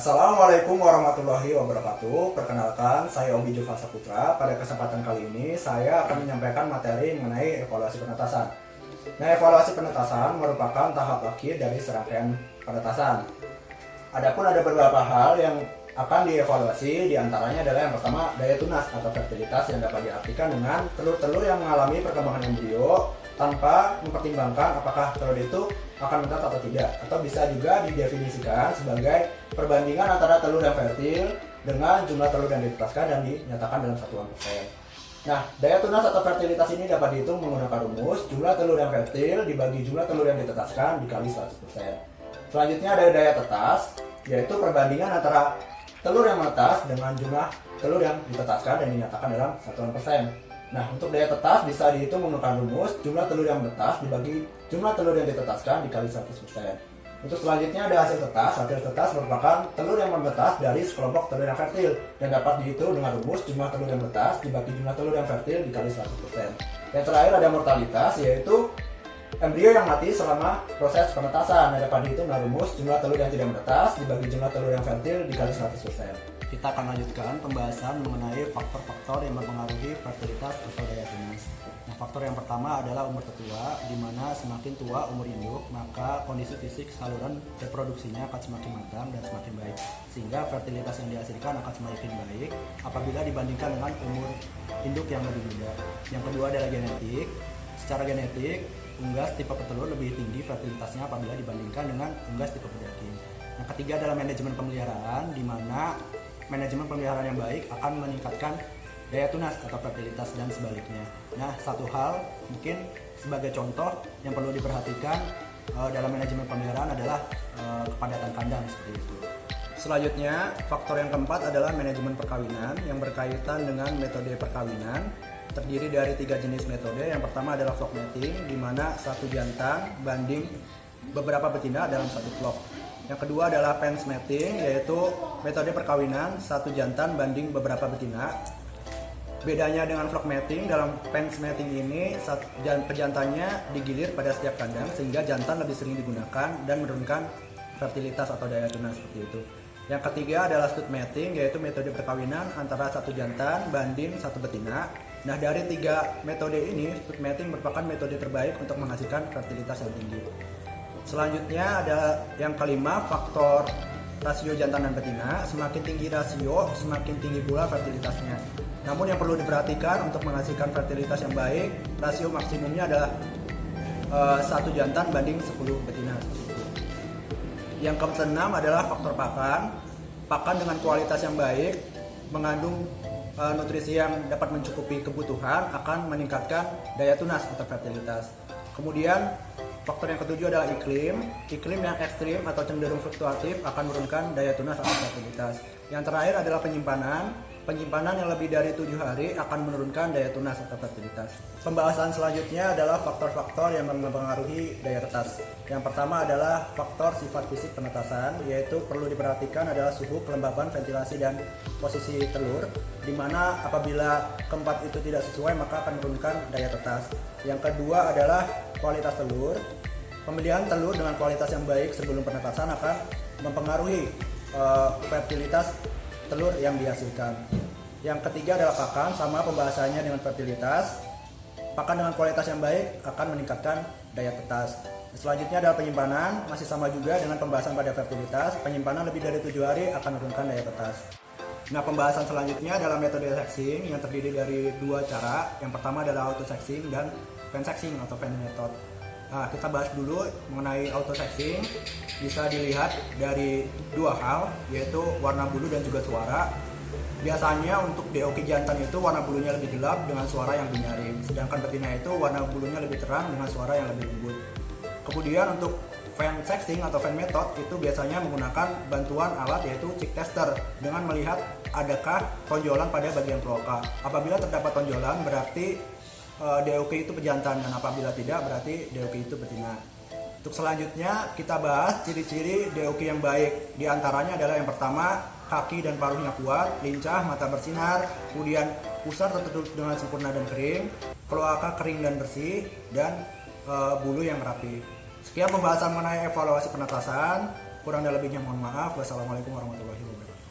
Assalamualaikum warahmatullahi wabarakatuh. Perkenalkan, saya Obi Jufan Saputra. Pada kesempatan kali ini, saya akan menyampaikan materi mengenai evaluasi penetasan. Nah, evaluasi penetasan merupakan tahap akhir dari serangkaian penetasan. Adapun ada beberapa hal yang akan dievaluasi, diantaranya adalah yang pertama, daya tunas atau fertilitas yang dapat diartikan dengan telur-telur yang mengalami perkembangan embrio tanpa mempertimbangkan apakah telur itu akan menetas atau tidak, atau bisa juga didefinisikan sebagai perbandingan antara telur yang fertil dengan jumlah telur yang ditetaskan dan dinyatakan dalam satuan persen. Nah, daya tunas atau fertilitas ini dapat dihitung menggunakan rumus jumlah telur yang fertil dibagi jumlah telur yang ditetaskan dikali 100%. Selanjutnya ada daya tetas, yaitu perbandingan antara telur yang menetas dengan jumlah telur yang ditetaskan dan dinyatakan dalam satuan persen. Nah, untuk daya tetas bisa dihitung menggunakan rumus jumlah telur yang menetas dibagi jumlah telur yang ditetaskan dikali 100%. Untuk selanjutnya ada hasil tetas. Hasil tetas merupakan telur yang menetas dari sekelompok telur yang fertil dan dapat dihitung dengan rumus jumlah telur yang menetas dibagi jumlah telur yang fertil dikali 100%. Yang terakhir ada mortalitas, yaitu embrio yang mati selama proses penetasan dan dapat dihitung dengan rumus jumlah telur yang tidak menetas dibagi jumlah telur yang fertil dikali 100%. Kita akan lanjutkan pembahasan mengenai faktor-faktor yang mempengaruhi fertilitas atau daya tunas. Nah, faktor yang pertama adalah umur tetua, di mana semakin tua umur induk, maka kondisi fisik saluran reproduksinya akan semakin matang dan semakin baik, sehingga fertilitas yang dihasilkan akan semakin baik apabila dibandingkan dengan umur induk yang lebih muda. Yang kedua adalah genetik. Secara genetik, unggas tipe petelur lebih tinggi fertilitasnya apabila dibandingkan dengan unggas tipe pedaging. Yang ketiga adalah manajemen pemeliharaan, di mana manajemen pemeliharaan yang baik akan meningkatkan daya tunas atau fertilitas dan sebaliknya. Nah, satu hal mungkin sebagai contoh yang perlu diperhatikan dalam manajemen pemeliharaan adalah kepadatan kandang seperti itu. Selanjutnya, faktor yang keempat adalah manajemen perkawinan yang berkaitan dengan metode perkawinan. Terdiri dari 3 jenis metode. Yang pertama adalah flock mating, di mana satu jantan banding beberapa betina dalam satu flock. Yang kedua adalah pens mating, yaitu metode perkawinan satu jantan banding beberapa betina. Bedanya dengan flock mating, dalam pens mating ini pejantannya digilir pada setiap kandang sehingga jantan lebih sering digunakan dan menurunkan fertilitas atau daya tunas seperti itu. Yang ketiga adalah stud mating, yaitu metode perkawinan antara satu jantan banding satu betina. Nah, dari 3 metode ini, stud mating merupakan metode terbaik untuk menghasilkan fertilitas yang tinggi. Selanjutnya ada yang kelima, faktor rasio jantan dan betina. Semakin tinggi rasio, semakin tinggi pula fertilitasnya. Namun yang perlu diperhatikan untuk menghasilkan fertilitas yang baik, rasio maksimumnya adalah 1 jantan banding 10 betina. Yang keenam adalah faktor pakan. Pakan dengan kualitas yang baik, mengandung nutrisi yang dapat mencukupi kebutuhan, akan meningkatkan daya tunas atau fertilitas. Kemudian faktor yang ketujuh adalah iklim. Iklim yang ekstrim atau cenderung fluktuatif akan menurunkan daya tunas atau fertilitas. Yang terakhir adalah penyimpanan. Penyimpanan yang lebih dari 7 hari akan menurunkan daya tunas atau fertilitas. Pembahasan selanjutnya adalah faktor-faktor yang mempengaruhi daya tetas. Yang pertama adalah faktor sifat fisik penetasan, yaitu perlu diperhatikan adalah suhu, kelembapan, ventilasi, dan posisi telur, di mana apabila keempat itu tidak sesuai maka akan menurunkan daya tetas. Yang kedua adalah kualitas telur. Pemilihan telur dengan kualitas yang baik sebelum penetasan akan mempengaruhi fertilitas telur yang dihasilkan. Yang ketiga adalah pakan, sama pembahasannya dengan fertilitas. Pakan dengan kualitas yang baik akan meningkatkan daya tetas. Selanjutnya adalah penyimpanan, masih sama juga dengan pembahasan pada fertilitas. Penyimpanan lebih dari 7 hari akan menurunkan daya tetas. Nah, pembahasan selanjutnya adalah metode sexing yang terdiri dari 2 cara. Yang pertama adalah auto sexing dan fan sexing atau fan method. Nah, kita bahas dulu mengenai auto sexing. Bisa dilihat dari 2 hal, yaitu warna bulu dan juga suara. Biasanya untuk DOQ jantan itu warna bulunya lebih gelap dengan suara yang lebih nyaring, sedangkan betina itu warna bulunya lebih terang dengan suara yang lebih lembut. Kemudian untuk fan sexing atau fan method itu biasanya menggunakan bantuan alat, yaitu chick tester, dengan melihat adakah tonjolan pada bagian kloaka. Apabila terdapat tonjolan berarti DOQ itu pejantan, dan apabila tidak berarti DOQ itu betina. Untuk selanjutnya kita bahas ciri-ciri DOQ yang baik. Di antaranya adalah yang pertama, kaki dan paruhnya kuat, lincah, mata bersinar, kemudian pusar tertutup dengan sempurna dan kering, kloaka kering dan bersih, dan bulu yang rapi. Sekian pembahasan mengenai evaluasi penetasan. Kurang dan lebihnya mohon maaf. Wassalamualaikum warahmatullahi wabarakatuh.